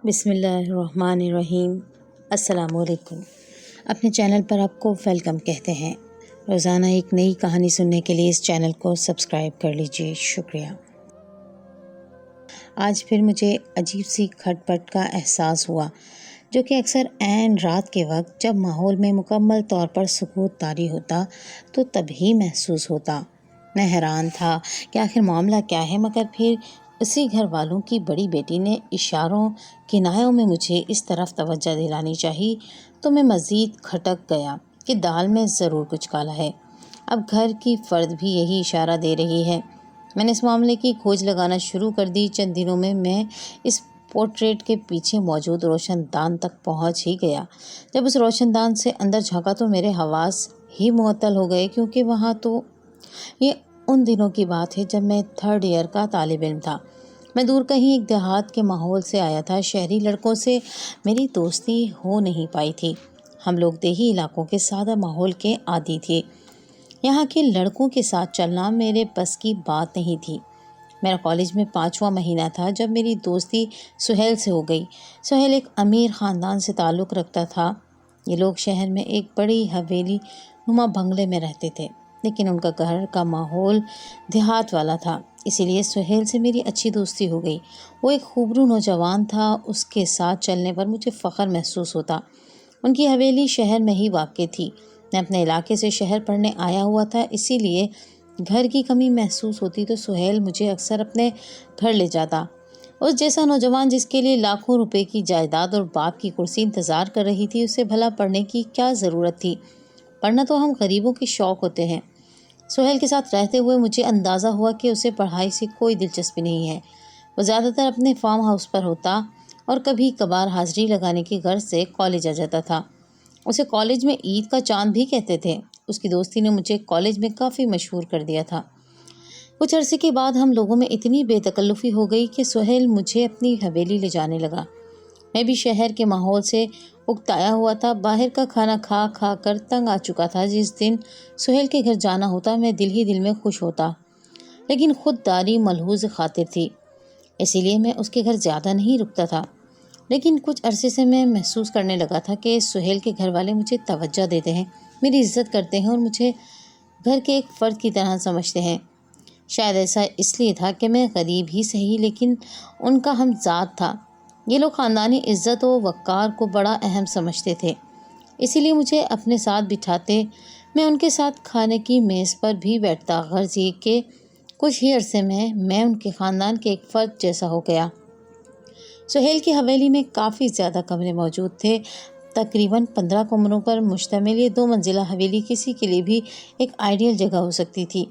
بسم اللہ الرحمن الرحیم۔ السلام علیکم۔ اپنے چینل پر آپ کو ویلکم کہتے ہیں۔ روزانہ ایک نئی کہانی سننے کے لیے اس چینل کو سبسکرائب کر لیجیے، شکریہ۔ آج پھر مجھے عجیب سی کھٹ پٹ کا احساس ہوا، جو کہ اکثر عین رات کے وقت جب ماحول میں مکمل طور پر سکوت طاری ہوتا تو تب ہی محسوس ہوتا۔ میں حیران تھا کہ آخر معاملہ کیا ہے، مگر پھر اسی گھر والوں کی بڑی بیٹی نے اشاروں کنایوں میں مجھے اس طرف توجہ دلانی چاہی تو میں مزید کھٹک گیا کہ دال میں ضرور کچھ کالا ہے۔ اب گھر کی فرد بھی یہی اشارہ دے رہی ہے۔ میں نے اس معاملے کی کھوج لگانا شروع کر دی۔ چند دنوں میں اس پورٹریٹ کے پیچھے موجود روشن دان تک پہنچ ہی گیا۔ جب اس روشن دان سے اندر جھانکا تو میرے حواس ہی معطل ہو گئے، کیونکہ وہاں تو یہ ان دنوں کی بات ہے جب میں 3rd ایئر کا طالب علم تھا۔ میں دور کہیں ایک دیہات کے ماحول سے آیا تھا۔ شہری لڑکوں سے میری دوستی ہو نہیں پائی تھی۔ ہم لوگ دیہی علاقوں کے سادہ ماحول کے عادی تھے۔ یہاں کے لڑکوں کے ساتھ چلنا میرے بس کی بات نہیں تھی۔ میرا کالج میں 5واں مہینہ تھا جب میری دوستی سہیل سے ہو گئی۔ سہیل ایک امیر خاندان سے تعلق رکھتا تھا۔ یہ لوگ شہر میں ایک بڑی حویلی نما بنگلے میں رہتے تھے، لیکن ان کا گھر کا ماحول دیہات والا تھا، اسی لیے سہیل سے میری اچھی دوستی ہو گئی۔ وہ ایک خوبرو نوجوان تھا، اس کے ساتھ چلنے پر مجھے فخر محسوس ہوتا۔ ان کی حویلی شہر میں ہی واقع تھی۔ میں اپنے علاقے سے شہر پڑھنے آیا ہوا تھا، اسی لیے گھر کی کمی محسوس ہوتی تو سہیل مجھے اکثر اپنے گھر لے جاتا۔ اس جیسا نوجوان جس کے لیے لاکھوں روپے کی جائیداد اور باپ کی کرسی انتظار کر رہی تھی، اسے بھلا پڑھنے کی کیا ضرورت تھی؟ پڑھنا تو ہم غریبوں کے شوق ہوتے ہیں۔ سہیل کے ساتھ رہتے ہوئے مجھے اندازہ ہوا کہ اسے پڑھائی سے کوئی دلچسپی نہیں ہے۔ وہ زیادہ تر اپنے فارم ہاؤس پر ہوتا اور کبھی کبھار حاضری لگانے کی غرض سے کالج آ جاتا تھا۔ اسے کالج میں عید کا چاند بھی کہتے تھے۔ اس کی دوستی نے مجھے کالج میں کافی مشہور کر دیا تھا۔ کچھ عرصے کے بعد ہم لوگوں میں اتنی بے تکلفی ہو گئی کہ سہیل مجھے اپنی حویلی لے جانے لگا۔ میں بھی شہر کے ماحول سے اکتایا ہوا تھا، باہر کا کھانا کھا کھا کر تنگ آ چکا تھا۔ جس دن سہیل کے گھر جانا ہوتا میں دل ہی دل میں خوش ہوتا، لیکن خود داری ملحوظ خاطر تھی، اسی لیے میں اس کے گھر زیادہ نہیں رکتا تھا۔ لیکن کچھ عرصے سے میں محسوس کرنے لگا تھا کہ سہیل کے گھر والے مجھے توجہ دیتے ہیں، میری عزت کرتے ہیں اور مجھے گھر کے ایک فرد کی طرح سمجھتے ہیں۔ شاید ایسا اس لیے تھا کہ میں غریب ہی صحیح لیکن ان کا ہمذات تھا۔ یہ لوگ خاندانی عزت و وقار کو بڑا اہم سمجھتے تھے، اسی لیے مجھے اپنے ساتھ بٹھاتے۔ میں ان کے ساتھ کھانے کی میز پر بھی بیٹھتا، غرض یہ کہ کچھ ہی عرصے میں ان کے خاندان کے ایک فرد جیسا ہو گیا۔ سہیل کی حویلی میں کافی زیادہ کمرے موجود تھے، تقریباً 15 کمروں پر مشتمل۔ یہ 2 منزلہ حویلی کسی کے لیے بھی ایک آئیڈیل جگہ ہو سکتی تھی۔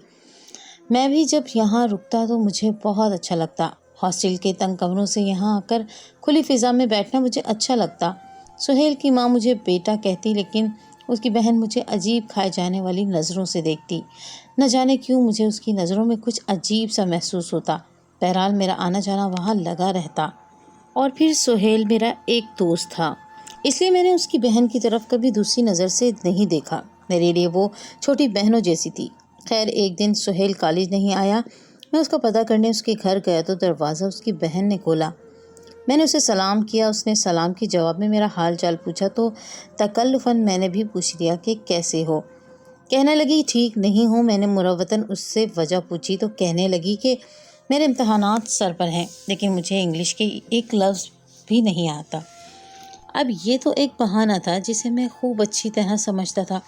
میں بھی جب یہاں رکتا تو مجھے بہت اچھا لگتا۔ ہاسٹل کے تنگ کمروں سے یہاں آ کر کھلی فضا میں بیٹھنا مجھے اچھا لگتا۔ سہیل کی ماں مجھے بیٹا کہتی، لیکن اس کی بہن مجھے عجیب کھائے جانے والی نظروں سے دیکھتی۔ نہ جانے کیوں مجھے اس کی نظروں میں کچھ عجیب سا محسوس ہوتا۔ بہرحال میرا آنا جانا وہاں لگا رہتا۔ اور پھر سہیل میرا ایک دوست تھا، اس لیے میں نے اس کی بہن کی طرف کبھی دوسری نظر سے نہیں دیکھا۔ میرے لیے وہ چھوٹی بہنوں جیسی تھی۔ خیر، ایک دن سہیل کالج نہیں آیا۔ میں اس کا پتہ کرنے اس کے گھر گیا تو دروازہ اس کی بہن نے کھولا۔ میں نے اسے سلام کیا۔ اس نے سلام کے جواب میں میرا حال چال پوچھا تو تکلفاً میں نے بھی پوچھ لیا کہ کیسے ہو؟ کہنے لگی ٹھیک نہیں ہوں۔ میں نے مروتاً اس سے وجہ پوچھی تو کہنے لگی کہ میرے امتحانات سر پر ہیں، لیکن مجھے انگلش کے ایک لفظ بھی نہیں آتا۔ اب یہ تو ایک بہانہ تھا جسے میں خوب اچھی طرح سمجھتا تھا۔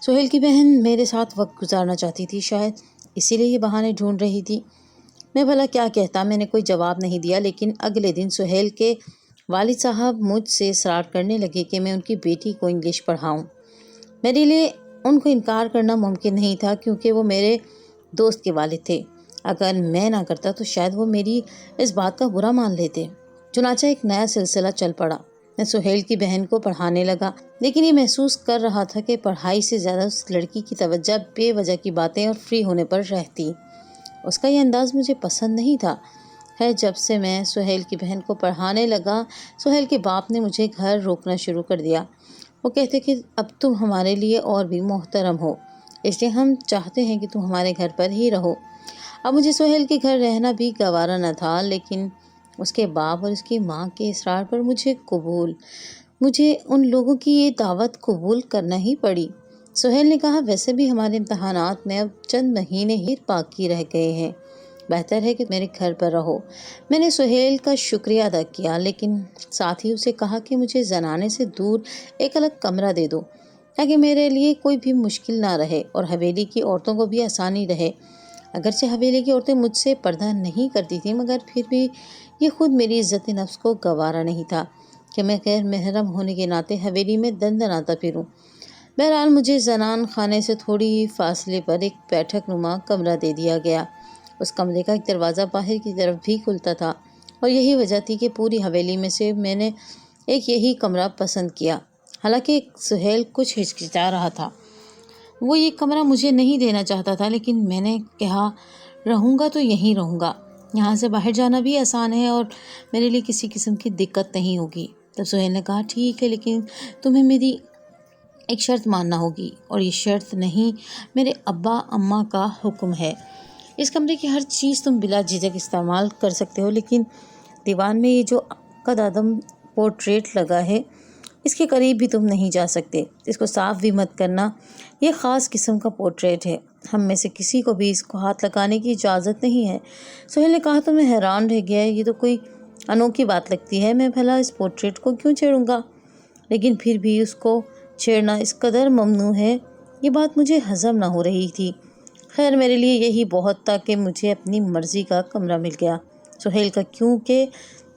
سہیل کی بہن میرے ساتھ وقت گزارنا چاہتی تھی، شاید اسی لیے یہ بہانے ڈھونڈ رہی تھی۔ میں بھلا کیا کہتا؟ میں نے کوئی جواب نہیں دیا، لیکن اگلے دن سہیل کے والد صاحب مجھ سے اصرار کرنے لگے کہ میں ان کی بیٹی کو انگلش پڑھاؤں۔ میرے لیے ان کو انکار کرنا ممکن نہیں تھا، کیونکہ وہ میرے دوست کے والد تھے۔ اگر میں نہ کرتا تو شاید وہ میری اس بات کا برا مان لیتے۔ چنانچہ ایک نیا سلسلہ چل پڑا۔ میں سہیل کی بہن کو پڑھانے لگا، لیکن یہ محسوس کر رہا تھا کہ پڑھائی سے زیادہ اس لڑکی کی توجہ بے وجہ کی باتیں اور فری ہونے پر رہتی۔ اس کا یہ انداز مجھے پسند نہیں تھا۔ ہے جب سے میں سہیل کی بہن کو پڑھانے لگا، سہیل کے باپ نے مجھے گھر روکنا شروع کر دیا۔ وہ کہتے کہ اب تم ہمارے لیے اور بھی محترم ہو، اس لیے ہم چاہتے ہیں کہ تم ہمارے گھر پر ہی رہو۔ اب مجھے سہیل کے گھر رہنا بھی گوارا نہ تھا، لیکن اس کے باپ اور اس کی ماں کے اصرار پر مجھے ان لوگوں کی یہ دعوت قبول کرنا ہی پڑی۔ سہیل نے کہا، ویسے بھی ہمارے امتحانات میں اب چند مہینے ہی باقی رہ گئے ہیں، بہتر ہے کہ میرے گھر پر رہو۔ میں نے سہیل کا شکریہ ادا کیا، لیکن ساتھ ہی اسے کہا کہ مجھے زنانے سے دور ایک الگ کمرہ دے دو تاکہ میرے لیے کوئی بھی مشکل نہ رہے اور حویلی کی عورتوں کو بھی آسانی رہے۔ اگرچہ حویلی کی عورتیں مجھ سے پردہ نہیں کرتی تھیں، مگر پھر بھی یہ خود میری عزت نفس کو گوارا نہیں تھا کہ میں غیر محرم ہونے کے ناطے حویلی میں دندناتا پھروں۔ بہرحال مجھے زنان خانے سے تھوڑی ہی فاصلے پر ایک بیٹھک نما کمرہ دے دیا گیا۔ اس کمرے کا ایک دروازہ باہر کی طرف بھی کھلتا تھا اور یہی وجہ تھی کہ پوری حویلی میں سے میں نے ایک یہی کمرہ پسند کیا۔ حالانکہ سہیل کچھ ہچکچا رہا تھا، وہ یہ کمرہ مجھے نہیں دینا چاہتا تھا، لیکن میں نے کہا رہوں گا تو یہیں رہوں گا، یہاں سے باہر جانا بھی آسان ہے اور میرے لیے کسی قسم کی دقت نہیں ہوگی۔ تب سہیل نے کہا، ٹھیک ہے، لیکن تمہیں میری ایک شرط ماننا ہوگی، اور یہ شرط نہیں، میرے ابا اماں کا حکم ہے۔ اس کمرے کی ہر چیز تم بلا جھجک استعمال کر سکتے ہو، لیکن دیوان میں یہ جو عقد آدم پورٹریٹ لگا ہے، اس کے قریب بھی تم نہیں جا سکتے۔ اس کو صاف بھی مت کرنا، یہ خاص قسم کا پورٹریٹ ہے، ہم میں سے کسی کو بھی اس کو ہاتھ لگانے کی اجازت نہیں ہے۔ سہیل نے کہا تو میں حیران رہ گیا، یہ تو کوئی انوکھی بات لگتی ہے، میں بھلا اس پورٹریٹ کو کیوں چھیڑوں گا؟ لیکن پھر بھی اس کو چھیڑنا اس قدر ممنوع ہے، یہ بات مجھے ہضم نہ ہو رہی تھی۔ خیر میرے لیے یہی بہت تھا کہ مجھے اپنی مرضی کا کمرہ مل گیا۔ سہیل کا کیونکہ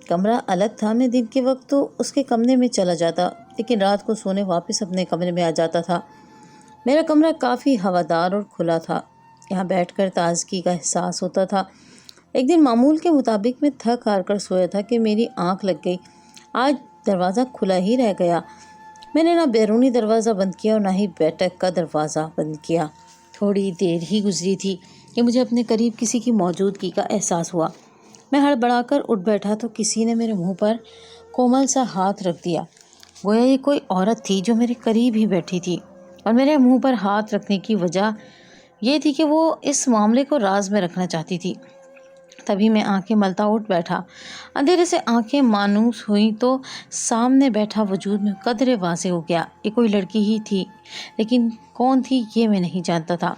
کمرہ الگ تھا، میں دن کے وقت تو اس کے کمرے میں چلا جاتا، لیکن رات کو سونے واپس اپنے کمرے میں آ جاتا تھا۔ میرا کمرہ کافی ہوادار اور کھلا تھا، یہاں بیٹھ کر تازگی کا احساس ہوتا تھا۔ ایک دن معمول کے مطابق میں تھک ہار کر سویا تھا کہ میری آنکھ لگ گئی۔ آج دروازہ کھلا ہی رہ گیا۔ میں نے نہ بیرونی دروازہ بند کیا اور نہ ہی بیٹھک کا دروازہ بند کیا۔ تھوڑی دیر ہی گزری تھی کہ مجھے اپنے قریب کسی کی موجودگی کا احساس ہوا۔ میں ہڑبڑا کر اٹھ بیٹھا تو کسی نے میرے منہ پر کومل سا ہاتھ رکھ دیا، گویا یہ کوئی عورت تھی جو میرے قریب ہی بیٹھی تھی، اور میرے منہ پر ہاتھ رکھنے کی وجہ یہ تھی کہ وہ اس معاملے کو راز میں رکھنا چاہتی تھی۔ تبھی میں آنکھیں ملتا اٹھ بیٹھا۔ اندھیرے سے آنکھیں مانوس ہوئیں تو سامنے بیٹھا وجود میں قدرے واضح ہو گیا۔ یہ کوئی لڑکی ہی تھی، لیکن کون تھی یہ میں نہیں جانتا تھا۔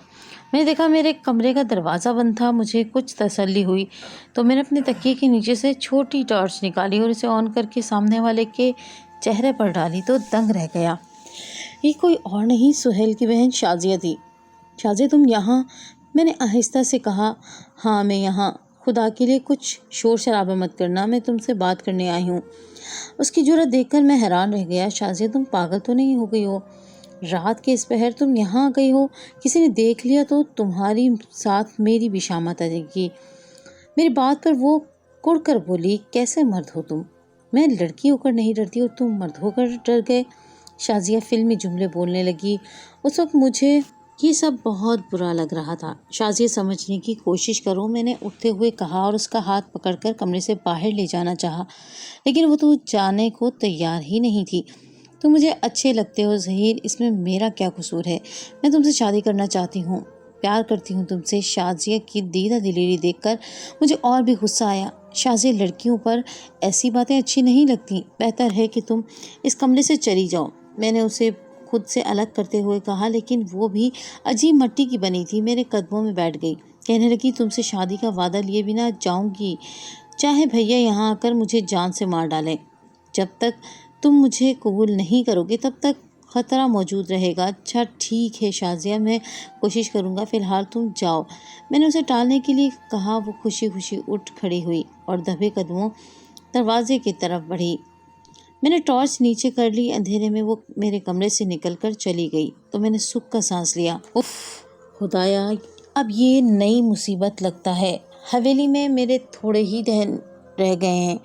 میں نے دیکھا میرے کمرے کا دروازہ بند تھا۔ مجھے کچھ تسلی ہوئی تو میں نے اپنے تکیے کے نیچے سے چھوٹی ٹارچ نکالی اور اسے آن کر کے سامنے والے کے چہرے پر ڈالی تو دنگ رہ گیا۔ یہ کوئی اور نہیں، سہیل کی بہن شازیہ تھی۔ شازیہ تم یہاں؟ میں نے آہستہ سے کہا۔ ہاں میں یہاں، خدا کے لیے کچھ شور شرابہ مت کرنا، میں تم سے بات کرنے آئی ہوں۔ اس کی جرأت دیکھ کر میں حیران رہ گیا۔ شازیہ تم پاگل تو نہیں ہو گئی ہو؟ رات کے اس پہر تم یہاں آ گئی ہو؟ کسی نے دیکھ لیا تو تمہاری ساتھ میری بھی شامت آ جائے گی۔ میری بات پر وہ کڑ کر بولی، کیسے مرد ہو تم؟ میں لڑکی ہو کر نہیں ڈرتی اور تم مرد ہو کر ڈر گئے؟ شازیہ فلمی جملے بولنے لگی۔ اس وقت مجھے یہ سب بہت برا لگ رہا تھا۔ شازیہ سمجھنے کی کوشش کرو، میں نے اٹھتے ہوئے کہا اور اس کا ہاتھ پکڑ کر کمرے سے باہر لے جانا چاہا، لیکن وہ تو جانے کو تیار ہی نہیں تھی۔ تم مجھے اچھے لگتے ہو ظہیر، اس میں میرا کیا قصور ہے؟ میں تم سے شادی کرنا چاہتی ہوں، پیار کرتی ہوں تم سے۔ شازیہ کی دیدہ دلیری دیکھ کر مجھے اور بھی غصہ آیا۔ شازیہ لڑکیوں پر ایسی باتیں اچھی نہیں لگتی، بہتر ہے کہ تم اس کمرے سے چلی جاؤ، میں نے اسے خود سے الگ کرتے ہوئے کہا، لیکن وہ بھی عجیب مٹی کی بنی تھی، میرے قدموں میں بیٹھ گئی، کہنے لگی تم سے شادی کا وعدہ لیے بنا جاؤں گی، چاہے بھیا یہاں آ کر مجھے جان سے مار ڈالیں۔ جب تک تم مجھے قبول نہیں کرو گے تب تک خطرہ موجود رہے گا۔ اچھا ٹھیک ہے شازیہ، میں کوشش کروں گا، فی الحال تم جاؤ، میں نے اسے ٹالنے کے لیے کہا۔ وہ خوشی خوشی اٹھ کھڑی ہوئی اور دبے قدموں دروازے کی طرف بڑھی۔ میں نے ٹارچ نیچے کر لی۔ اندھیرے میں وہ میرے کمرے سے نکل کر چلی گئی تو میں نے سکھ کا سانس لیا۔ اف خدایا، اب یہ نئی مصیبت لگتا ہے، حویلی میں میرے تھوڑے ہی دہن رہ گئے ہیں۔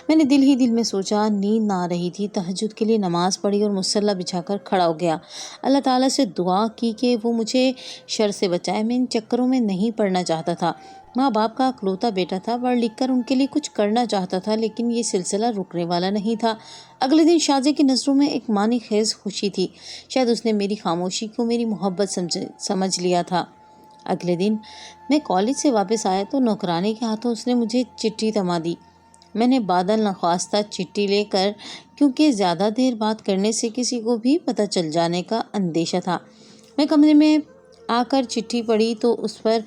میں نے دل ہی دل میں سوچا، نیند نہ آ رہی تھی، تہجد کے لیے نماز پڑھی اور مصلی بچھا کر کھڑا ہو گیا۔ اللہ تعالیٰ سے دعا کی کہ وہ مجھے شر سے بچائے۔ میں ان چکروں میں نہیں پڑنا چاہتا تھا۔ ماں باپ کا اکلوتا بیٹا تھا، پڑھ لکھ کر ان کے لیے کچھ کرنا چاہتا تھا، لیکن یہ سلسلہ رکنے والا نہیں تھا۔ اگلے دن شازیہ کی نظروں میں ایک معنی خیز خوشی تھی، شاید اس نے میری خاموشی کو میری محبت سمجھ لیا تھا۔ اگلے دن میں کالج سے واپس آیا تو نوکرانی کے ہاتھوں اس نے مجھے چٹھی تھما دی۔ میں نے بادل نخواستہ چٹھی لے کر، کیونکہ زیادہ دیر بات کرنے سے کسی کو بھی پتہ چل جانے کا اندیشہ تھا، میں کمرے میں آ کر چٹھی پڑھی تو اس پر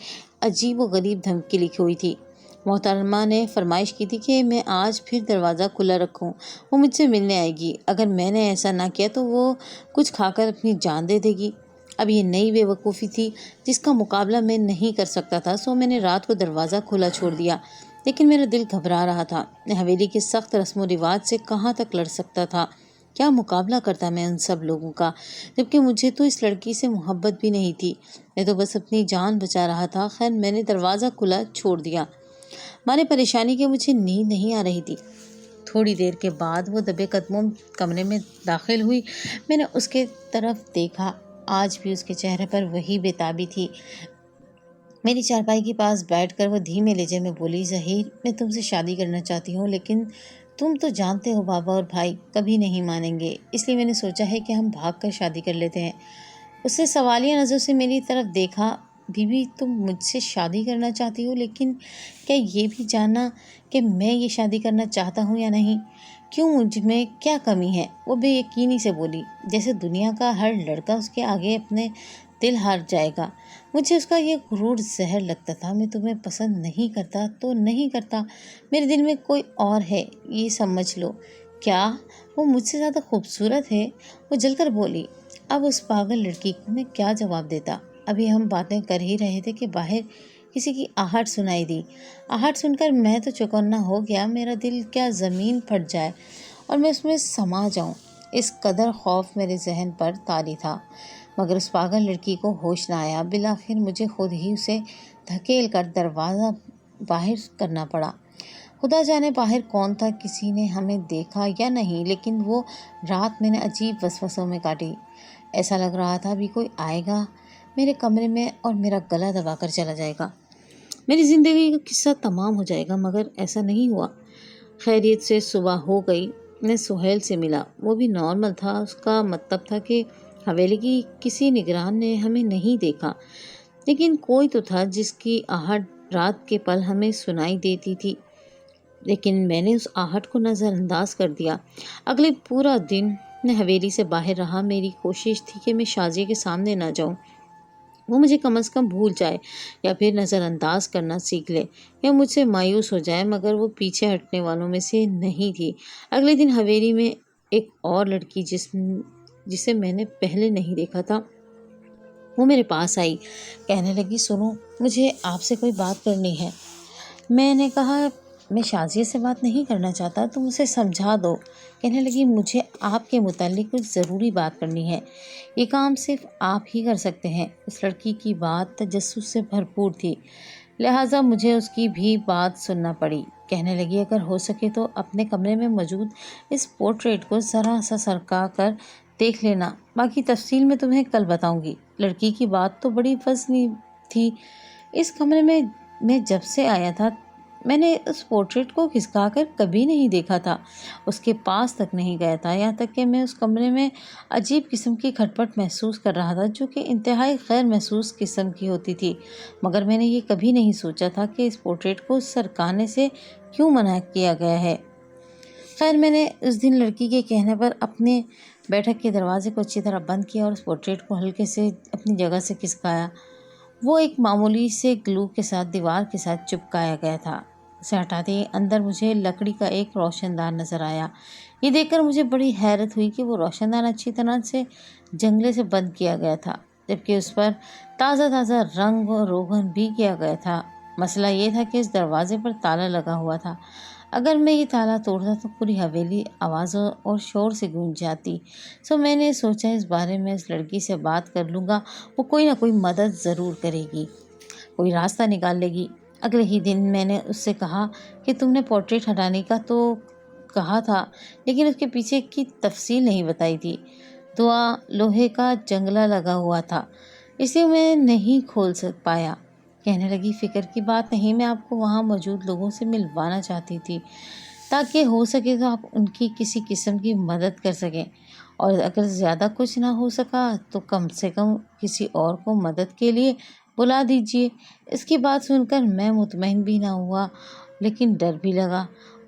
عجیب و غریب دھمکی لکھی ہوئی تھی۔ محترمہ نے فرمائش کی تھی کہ میں آج پھر دروازہ کھلا رکھوں، وہ مجھ سے ملنے آئے گی، اگر میں نے ایسا نہ کیا تو وہ کچھ کھا کر اپنی جان دے دے گی۔ اب یہ نئی بے وقوفی تھی جس کا مقابلہ میں نہیں کر سکتا تھا، سو میں نے رات کو دروازہ کھلا چھوڑ دیا، لیکن میرا دل گھبرا رہا تھا۔ میں حویلی کے سخت رسم و رواج سے کہاں تک لڑ سکتا تھا؟ کیا مقابلہ کرتا میں ان سب لوگوں کا، جبکہ مجھے تو اس لڑکی سے محبت بھی نہیں تھی، میں تو بس اپنی جان بچا رہا تھا۔ خیر میں نے دروازہ کھلا چھوڑ دیا، مارے پریشانی کے مجھے نیند نہیں آ رہی تھی۔ تھوڑی دیر کے بعد وہ دبے قدموں کمرے میں داخل ہوئی، میں نے اس کے طرف دیکھا، آج بھی اس کے چہرے پر وہی بے تابی تھی۔ میری چارپائی کے پاس بیٹھ کر وہ دھیمے لہجے میں بولی، ظہیر میں تم سے شادی کرنا چاہتی ہوں، لیکن تم تو جانتے ہو بابا اور بھائی کبھی نہیں مانیں گے، اس لیے میں نے سوچا ہے کہ ہم بھاگ کر شادی کر لیتے ہیں۔ اس نے سوالیہ نظر سے میری طرف دیکھا، بی بی تم مجھ سے شادی کرنا چاہتی ہو، لیکن کیا یہ بھی جاننا کہ میں یہ شادی کرنا چاہتا ہوں یا نہیں؟ کیوں، مجھ میں کیا کمی ہے؟ وہ بے یقینی سے بولی، جیسے دنیا کا ہر لڑکا اس کے آگے اپنے دل ہار جائے گا۔ مجھے اس کا یہ غرور زہر لگتا تھا۔ میں تمہیں پسند نہیں کرتا تو نہیں کرتا، میرے دل میں کوئی اور ہے، یہ سمجھ لو۔ کیا وہ مجھ سے زیادہ خوبصورت ہے؟ وہ جل کر بولی۔ اب اس پاگل لڑکی کو میں کیا جواب دیتا؟ ابھی ہم باتیں کر ہی رہے تھے کہ باہر کسی کی آہٹ سنائی دی۔ آہٹ سن کر میں تو چوکنا ہو گیا، میرا دل کیا زمین پھٹ جائے اور میں اس میں سما جاؤں، اس قدر خوف میرے ذہن پر طاری تھا۔ مگر اس پاگل لڑکی کو ہوش نہ آیا، بالآخر مجھے خود ہی اسے دھکیل کر دروازہ باہر کرنا پڑا۔ خدا جانے باہر کون تھا، کسی نے ہمیں دیکھا یا نہیں، لیکن وہ رات میں نے عجیب وسوسوں میں کاٹی۔ ایسا لگ رہا تھا ابھی کوئی آئے گا میرے کمرے میں اور میرا گلا دبا کر چلا جائے گا، میری زندگی کا قصہ تمام ہو جائے گا، مگر ایسا نہیں ہوا۔ خیریت سے صبح ہو گئی، میں سہیل سے ملا، وہ بھی نارمل تھا، اس کا مطلب تھا کہ حویلی کی کسی نگران نے ہمیں نہیں دیکھا، لیکن کوئی تو تھا جس کی آہٹ رات کے پل ہمیں سنائی دیتی تھی، لیکن میں نے اس آہٹ کو نظر انداز کر دیا۔ اگلے پورا دن میں حویلی سے باہر رہا، میری کوشش تھی کہ میں شازیہ کے سامنے نہ جاؤں، وہ مجھے کم از کم بھول جائے یا پھر نظر انداز کرنا سیکھ لے یا مجھ سے مایوس ہو جائے، مگر وہ پیچھے ہٹنے والوں میں سے نہیں تھی۔ اگلے دن حویلی میں ایک اور لڑکی جسے میں نے پہلے نہیں دیکھا تھا، وہ میرے پاس آئی، کہنے لگی، سنو مجھے آپ سے کوئی بات کرنی ہے۔ میں نے کہا، میں شازیہ سے بات نہیں کرنا چاہتا، تم اسے سمجھا دو۔ کہنے لگی، مجھے آپ کے متعلق کچھ ضروری بات کرنی ہے، یہ کام صرف آپ ہی کر سکتے ہیں۔ اس لڑکی کی بات تجسس سے بھرپور تھی، لہٰذا مجھے اس کی بھی بات سننا پڑی۔ کہنے لگی، اگر ہو سکے تو اپنے کمرے میں موجود اس پورٹریٹ کو ذرا سا سرکا کر دیکھ لینا، باقی تفصیل میں تمہیں کل بتاؤں گی۔ لڑکی کی بات تو بڑی وزنی تھی، اس کمرے میں جب سے آیا تھا میں نے اس پورٹریٹ کو کھسکا کر کبھی نہیں دیکھا تھا، اس کے پاس تک نہیں گیا تھا، یہاں تک کہ میں اس کمرے میں عجیب قسم کی کھٹپٹ محسوس کر رہا تھا جو کہ انتہائی غیر محسوس قسم کی ہوتی تھی، مگر میں نے یہ کبھی نہیں سوچا تھا کہ اس پورٹریٹ کو سرکانے سے کیوں منع کیا گیا ہے۔ خیر میں نے اس دن لڑکی کے کہنے پر اپنے بیٹھک کے دروازے کو اچھی طرح بند کیا اور اس پورٹریٹ کو ہلکے سے اپنی جگہ سے کھسکایا۔ وہ ایک معمولی سے گلو کے ساتھ دیوار کے ساتھ چپکایا گیا تھا، اسے ہٹاتے ہی اندر مجھے لکڑی کا ایک روشن دان نظر آیا۔ یہ دیکھ کر مجھے بڑی حیرت ہوئی کہ وہ روشن دان اچھی طرح سے جنگلے سے بند کیا گیا تھا، جبکہ اس پر تازہ رنگ و روغن بھی کیا گیا تھا۔ مسئلہ یہ تھا کہ اس دروازے پر تالا لگا ہوا تھا، اگر میں یہ تالا توڑتا تو پوری حویلی آوازوں اور شور سے گونج جاتی، سو میں نے سوچا اس بارے میں اس لڑکی سے بات کر لوں گا، وہ کوئی نہ کوئی مدد ضرور کرے گی، کوئی راستہ نکال لے گی۔ اگلے ہی دن میں نے اس سے کہا کہ تم نے پورٹریٹ ہٹانے کا تو کہا تھا، لیکن اس کے پیچھے کی تفصیل نہیں بتائی تھی۔ دعا لوہے کا جنگلہ لگا ہوا تھا، اسے میں نہیں کھول پایا۔ کہنے لگی، فکر کی بات نہیں، میں آپ کو وہاں موجود لوگوں سے ملوانا چاہتی تھی تاکہ ہو سکے تو آپ ان کی کسی قسم کی مدد کر سکیں، اور اگر زیادہ کچھ نہ ہو سکا تو کم سے کم کسی اور کو مدد کے لیے بلا دیجیے۔ اس کی بات سن کر میں مطمئن بھی نہ ہوا لیکن ڈر بھی لگا۔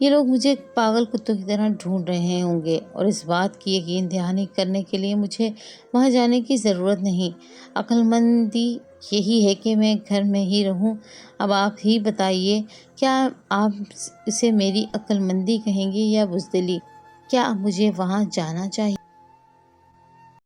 یہ لوگ مجھے پاگل کتوں کی طرح ڈھونڈ رہے ہوں گے، اور اس بات کی یقین دہانی کرنے کے لیے مجھے وہاں جانے کی ضرورت نہیں۔ عقل مندی یہی ہے کہ میں گھر میں ہی رہوں۔ اب آپ ہی بتائیے، کیا آپ اسے میری عقل مندی کہیں گے یا بزدلی؟ کیا مجھے وہاں جانا چاہیے؟